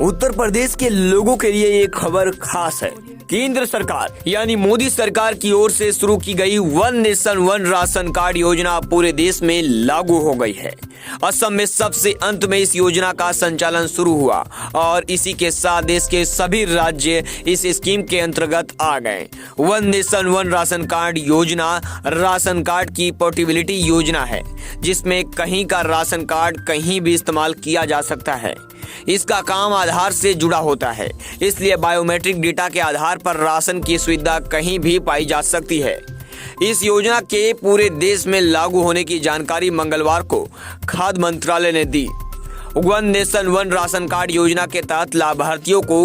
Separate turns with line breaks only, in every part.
उत्तर प्रदेश के लोगों के लिए ये खबर खास है। केंद्र सरकार यानी मोदी सरकार की ओर से शुरू की गई one nation one ration card योजना पूरे देश में लागू हो गई है। असम में सबसे अंत में इस योजना का संचालन शुरू हुआ और इसी के साथ देश के सभी राज्य इस स्कीम के अंतर्गत आ गए। One nation one ration card योजना राशन कार्ड की पोर्टेबिलिटी योजना है, जिसमें कहीं का राशन कार्ड कहीं भी इस्तेमाल किया जा सकता है। इसका काम आधार से जुड़ा होता है, इसलिए बायोमेट्रिक डेटा के आधार पर राशन की सुविधा कहीं भी पाई जा सकती है। इस योजना के पूरे देश में लागू होने की जानकारी मंगलवार को खाद्य मंत्रालय ने दी। One nation one ration card योजना के तहत लाभार्थियों को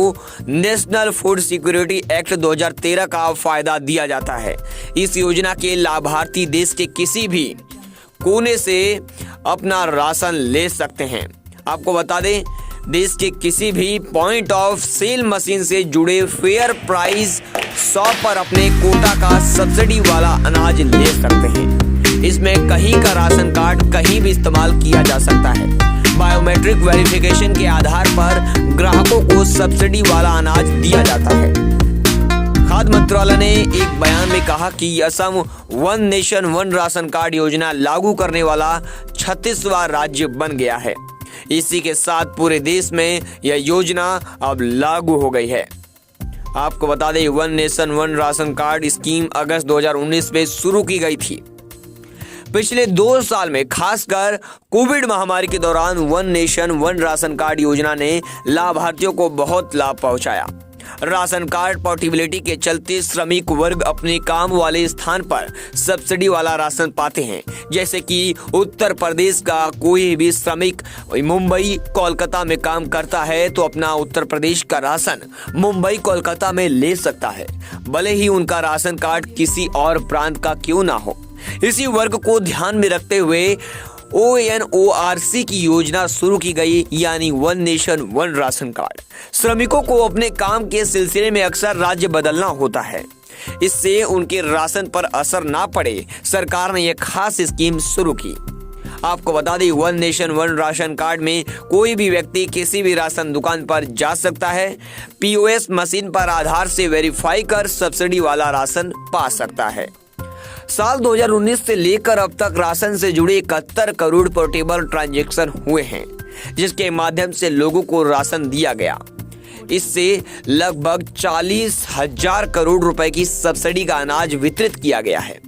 नेशनल फूड सिक्योरिटी एक्ट 2013 का फायदा दिया जाता है। इस योजना के लाभार्थी देश के किसी भी कोने से अपना राशन ले सकते हैं। आपको बता दें, देश के किसी भी पॉइंट ऑफ सेल मशीन से जुड़े फेयर प्राइस शॉप पर अपने कोटा का सब्सिडी वाला अनाज ले सकते हैं। इसमें कहीं का राशन कार्ड कहीं भी इस्तेमाल किया जा सकता है। बायोमेट्रिक वेरिफिकेशन के आधार पर ग्राहकों को सब्सिडी वाला अनाज दिया जाता है। खाद्य मंत्रालय ने एक बयान में कहा कि Assam one nation one ration card योजना लागू करने वाला 36वां राज्य बन गया है। इसी के साथ पूरे देश में यह योजना अब लागू हो गई है। आपको बता दें, one nation one ration card scheme अगस्त 2019 में शुरू की गई थी। पिछले 2 साल में खासकर कोविड महामारी के दौरान one nation one ration card योजना ने लाभार्थियों को बहुत लाभ पहुंचाया। राशन कार्ड पोर्टेबिलिटी के चलते श्रमिक वर्ग अपने काम वाले स्थान पर सब्सिडी वाला राशन पाते हैं। जैसे कि उत्तर प्रदेश का कोई भी श्रमिक मुंबई कोलकाता में काम करता है तो अपना उत्तर प्रदेश का राशन मुंबई कोलकाता में ले सकता है, भले ही उनका राशन कार्ड किसी और प्रांत का क्यों ना हो। इसी वर्ग को ध्यान में रखते हुए ONORC की योजना शुरू की गई, यानी one nation one ration card. श्रमिकों को अपने काम के सिलसिले में अक्सर राज्य बदलना होता है, इससे उनके राशन पर असर ना पड़े, सरकार ने यह खास स्कीम शुरू की। आपको बता दें, one nation one ration card में कोई भी व्यक्ति किसी भी राशन दुकान पर जा सकता है, POS मशीन पर आधार से वेरीफाई कर सब्सिडी वाला राशन पा सकता है। साल 2019 से लेकर अब तक राशन से जुड़े 71 करोड़ पोर्टेबल ट्रांजैक्शन हुए हैं, जिसके माध्यम से लोगों को राशन दिया गया। इससे लगभग 40,000 करोड़ रुपए की सब्सिडी का अनाज वितरित किया गया है।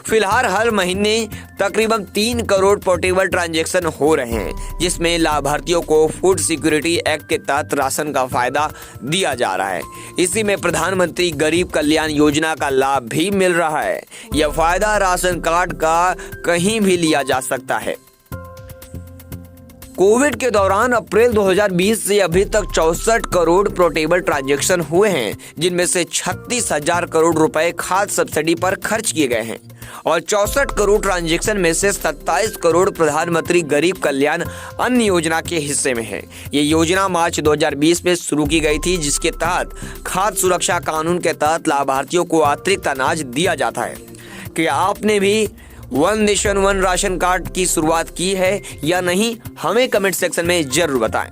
फिलहाल हर महीने तकरीबन 3 करोड़ पोर्टेबल ट्रांजैक्शन हो रहे हैं, जिसमें लाभार्थियों को फूड सिक्योरिटी एक्ट के तहत राशन का फायदा दिया जा रहा है। इसी में प्रधानमंत्री गरीब कल्याण योजना का लाभ भी मिल रहा है। यह फायदा राशन कार्ड का कहीं भी लिया जा सकता है। कोविड के दौरान अप्रैल 2020 से अभी तक 64 करोड़ पोर्टेबल ट्रांजैक्शन हुए हैं, जिनमें से 36,000 करोड़ रुपए खाद्य सब्सिडी पर खर्च किए गए हैं और 64 करोड़ ट्रांजैक्शन में से 27 करोड़ प्रधानमंत्री गरीब कल्याण अन्न योजना के हिस्से में है। ये योजना मार्च 2020 में शुरू की गई थी, जिसके तहत खाद्य सुरक्षा कानून के तहत लाभार्थियों को अतिरिक्त अनाज दिया जाता है। क्या आपने भी one nation one ration card की शुरुआत की है या नहीं, हमें कमेंट सेक्शन में जरूर बताएं।